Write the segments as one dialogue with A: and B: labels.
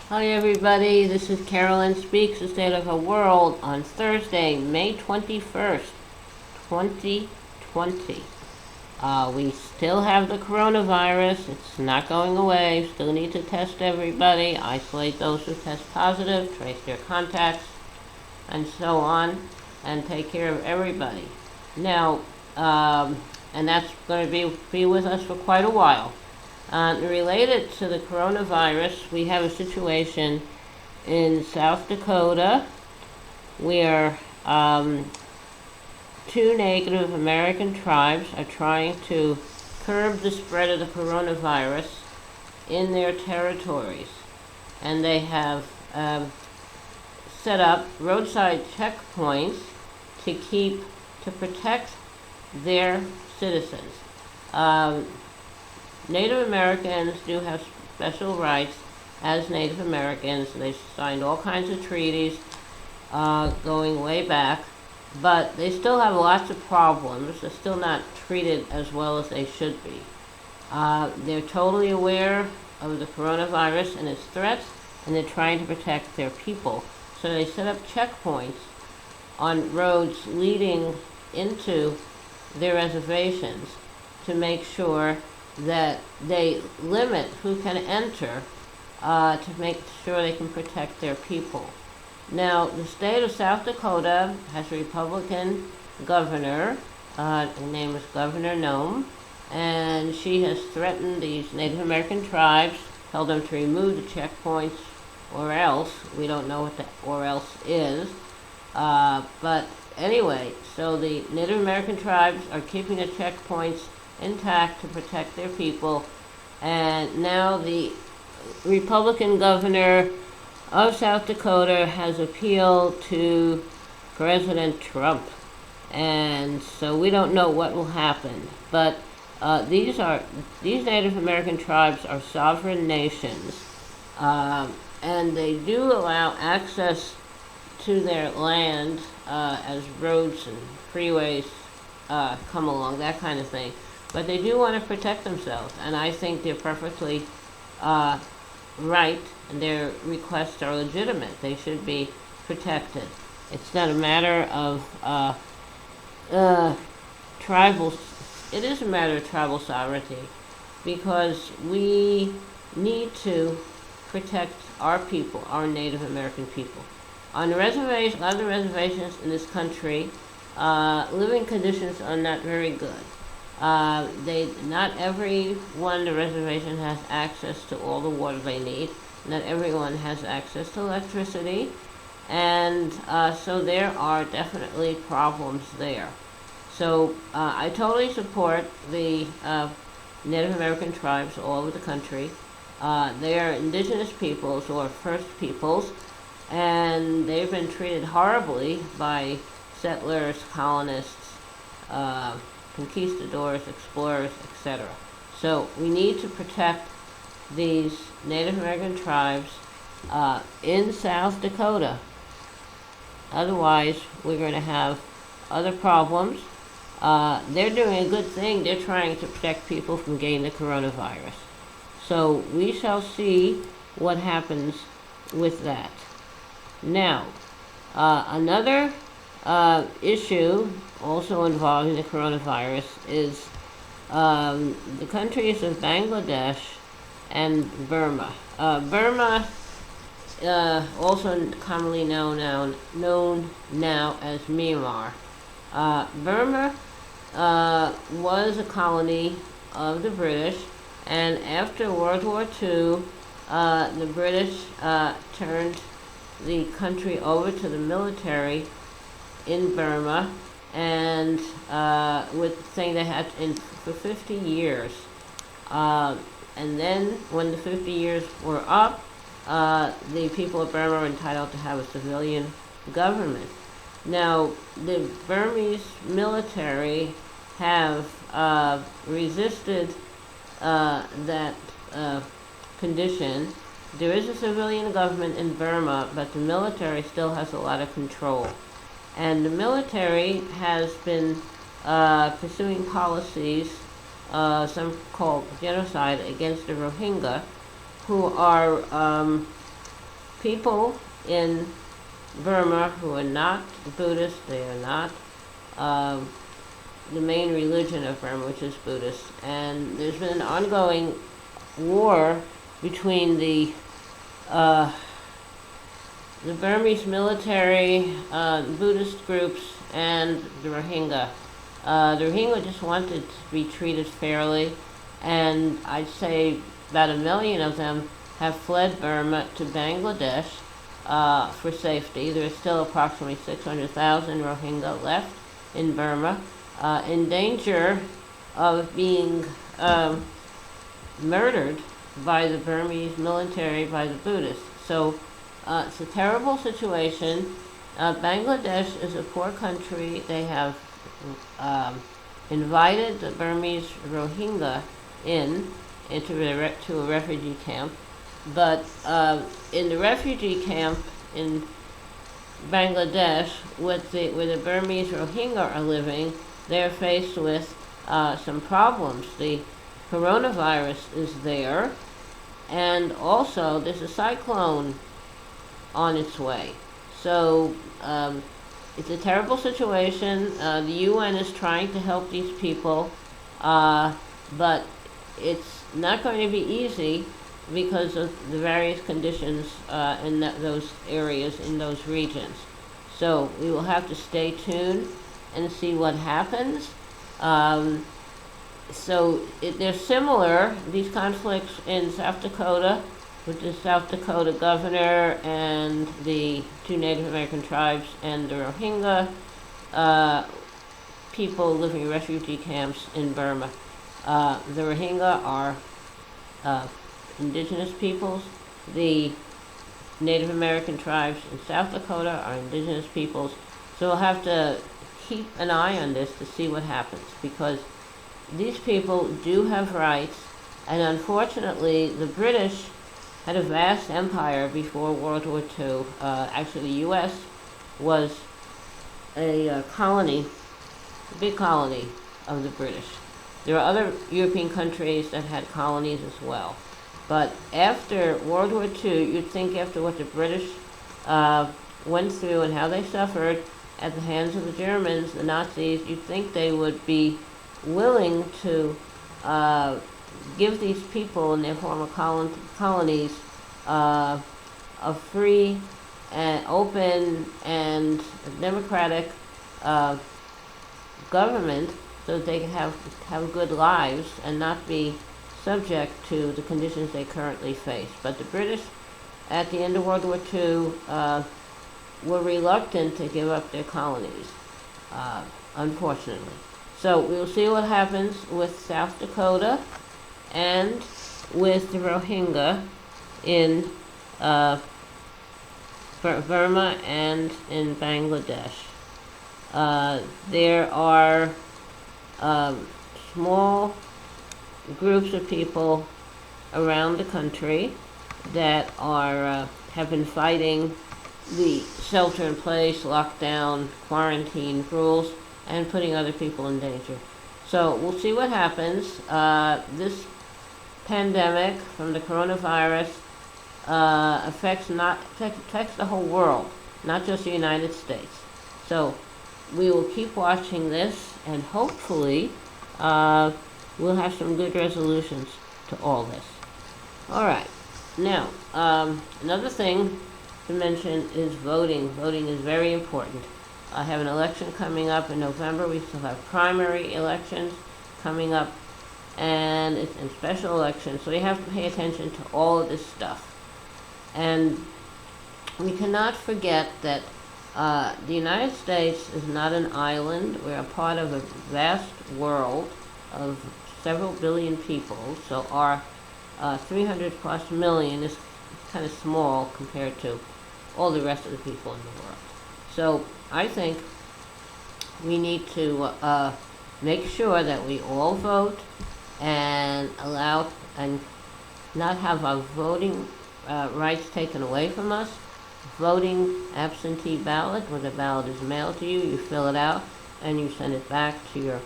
A: Hi everybody, this is Carolyn Speaks, the State of the World on Thursday, May 21st, 2020. We still have the coronavirus. It's not going away. Still need to test everybody, isolate those who test positive, trace their contacts, and so on, and take care of everybody. Now, and that's going to be with us for quite a while. Related to the coronavirus, we have a situation in South Dakota where two Native American tribes are trying to curb the spread of the coronavirus in their territories. And they have set up roadside checkpoints to protect their citizens. Native Americans do have special rights as Native Americans. They signed all kinds of treaties going way back, but they still have lots of problems. They're still not treated as well as they should be. They're totally aware of the coronavirus and its threats, and they're trying to protect their people. So they set up checkpoints on roads leading into their reservations to make sure that they limit who can enter to make sure they can protect their people. Now, the state of South Dakota has a Republican governor. Her name is Governor Noem, and she has threatened these Native American tribes, told them to remove the checkpoints or else. We don't know what the or else is. But anyway, so the Native American tribes are keeping the checkpoints intact to protect their people, and now the Republican governor of South Dakota has appealed to President Trump, and so we don't know what will happen. But these Native American tribes are sovereign nations, and they do allow access to their land as roads and freeways come along, that kind of thing. But they do want to protect themselves, and I think they're perfectly right, and their requests are legitimate. They should be protected. It's not a matter of tribal. It is a matter of tribal sovereignty, because we need to protect our people, our Native American people. On the reservation, a lot of the reservations in this country, living conditions are not very good. Not everyone on the reservation has access to all the water they need. Not everyone has access to electricity, and so there are definitely problems there. So I totally support the Native American tribes all over the country. They are indigenous peoples or first peoples, and they've been treated horribly by settlers, colonists, conquistadors, explorers, etc. So we need to protect these Native American tribes in South Dakota. Otherwise, we're going to have other problems. They're doing a good thing. They're trying to protect people from getting the coronavirus. So we shall see what happens with that. Now, another issue also involving the coronavirus is the countries of Bangladesh and Burma. Burma, also commonly known now as Myanmar. Burma was a colony of the British, and after World War II, the British turned the country over to the military in Burma, and with saying they had for 50 years. And then when the 50 years were up, the people of Burma were entitled to have a civilian government. Now, the Burmese military have resisted that condition. There is a civilian government in Burma, but the military still has a lot of control. And the military has been pursuing policies, some called genocide, against the Rohingya, who are people in Burma who are not Buddhist. They are not um, the main religion of Burma, which is Buddhist. And there's been an ongoing war between uh, the Burmese military, Buddhist groups, and the Rohingya. The Rohingya just wanted to be treated fairly, and I'd say about 1 million of them have fled Burma to Bangladesh for safety. There are still approximately 600,000 Rohingya left in Burma, in danger of being murdered by the Burmese military, by the Buddhists. So it's a terrible situation. Bangladesh is a poor country. They have invited the Burmese Rohingya to a refugee camp, but in the refugee camp in Bangladesh, where the Burmese Rohingya are living, they're faced with some problems. The coronavirus is there, and also there's a cyclone on its way. So it's a terrible situation. The UN is trying to help these people, but it's not going to be easy because of the various conditions in those areas, in those regions. So we will have to stay tuned and see what happens. They're similar, these conflicts in South Dakota, with the South Dakota governor and the 2 Native American tribes and the Rohingya people living in refugee camps in Burma. The Rohingya are indigenous peoples. The Native American tribes in South Dakota are indigenous peoples. So we'll have to keep an eye on this to see what happens, because these people do have rights, and unfortunately the British had a vast empire before World War II. Actually, the U.S. was a colony, a big colony of the British. There are other European countries that had colonies as well. But after World War II, you'd think after what the British went through and how they suffered at the hands of the Germans, the Nazis, you'd think they would be willing to give these people in their former colonies a free and open and democratic government, so that they can have good lives and not be subject to the conditions they currently face. But the British, at the end of World War II, were reluctant to give up their colonies, unfortunately. So we'll see what happens with South Dakota and with the Rohingya in Burma and in Bangladesh. There are small groups of people around the country that have been fighting the shelter-in-place, lockdown, quarantine rules, and putting other people in danger. So we'll see what happens. This pandemic from the coronavirus affects the whole world, not just the United States. So we will keep watching this, and hopefully we'll have some good resolutions to all this. All right. Now, another thing to mention is voting. Voting is very important. I have an election coming up in November. We still have primary elections coming up, and special elections. So we have to pay attention to all of this stuff. And we cannot forget that the United States is not an island. We're a part of a vast world of several billion people. So our 300 plus million is kind of small compared to all the rest of the people in the world. So I think we need to make sure that we all vote and allow and not have our voting rights taken away from us. Voting absentee ballot, where the ballot is mailed to you, you fill it out and you send it back to your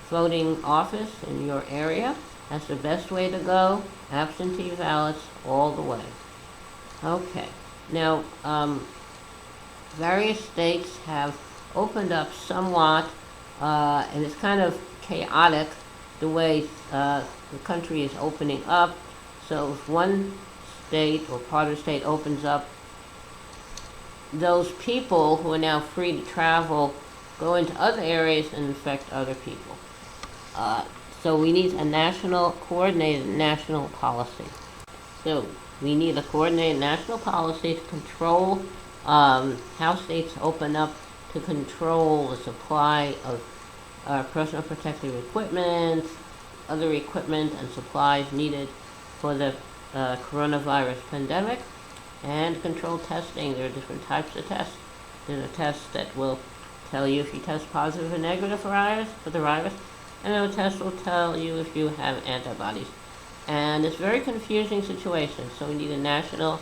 A: voting office in your area. That's the best way to go. Absentee ballots all the way. Okay. Now, various states have opened up somewhat, and it's kind of chaotic the way the country is opening up. So if one state or part of the state opens up, those people who are now free to travel go into other areas and infect other people. So we need a coordinated national policy. So we need a coordinated national policy to control how states open up, to control the supply of personal protective equipment, other equipment and supplies needed for the coronavirus pandemic, and control testing. There are different types of tests. There's a test that will tell you if you test positive or negative for the virus, and a test will tell you if you have antibodies. And it's a very confusing situation, so we need a national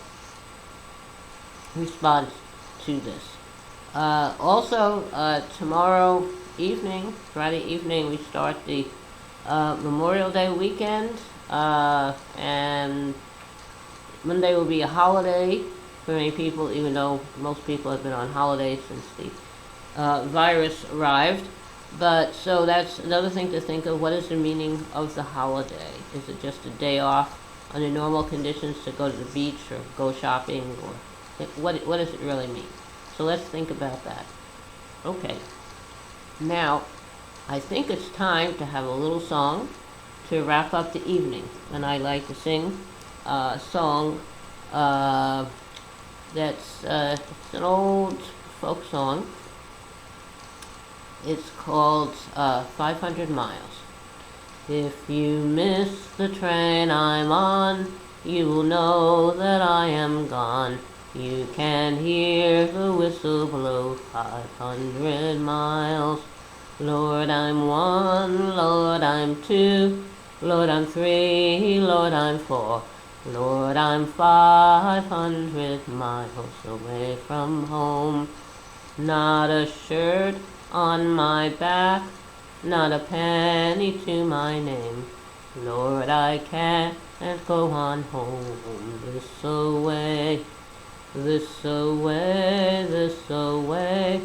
A: response to this. Also, tomorrow evening, Friday evening, we start the Memorial Day weekend, and Monday will be a holiday for many people, even though most people have been on holidays since the virus arrived. But so that's another thing to think of. What is the meaning of the holiday? Is it just a day off under normal conditions to go to the beach or go shopping, or what does it really mean? So let's think about that. Okay. Now, I think it's time to have a little song to wrap up the evening, and I like to sing a song that's it's an old folk song. It's called 500 Miles. If you miss the train I'm on, you will know that I am gone. You can hear the whistle blow 500 miles. Lord, I'm one, Lord, I'm two, Lord, I'm three, Lord, I'm four, Lord, I'm 500 miles away from home. Not a shirt on my back, not a penny to my name. Lord, I can't go on home. This away, this away, this away,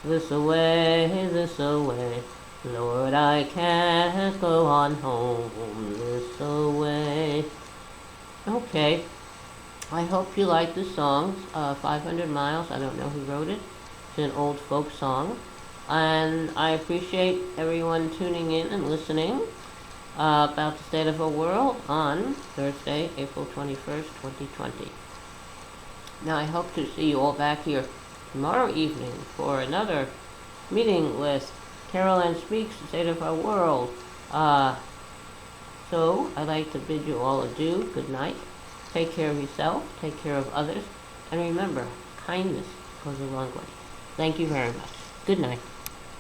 A: this away, this away. Lord, I can't go on home. This away. Okay. I hope you like this song, 500 Miles. I don't know who wrote it. It's an old folk song. And I appreciate everyone tuning in and listening about the state of our world on Thursday, April 21st, 2020. Now, I hope to see you all back here tomorrow evening for another meeting with Carol Ann Speaks, the state of our world. So, I'd like to bid you all adieu. Good night. Take care of yourself, take care of others, and remember, kindness goes a long way. Thank you very much. Good night.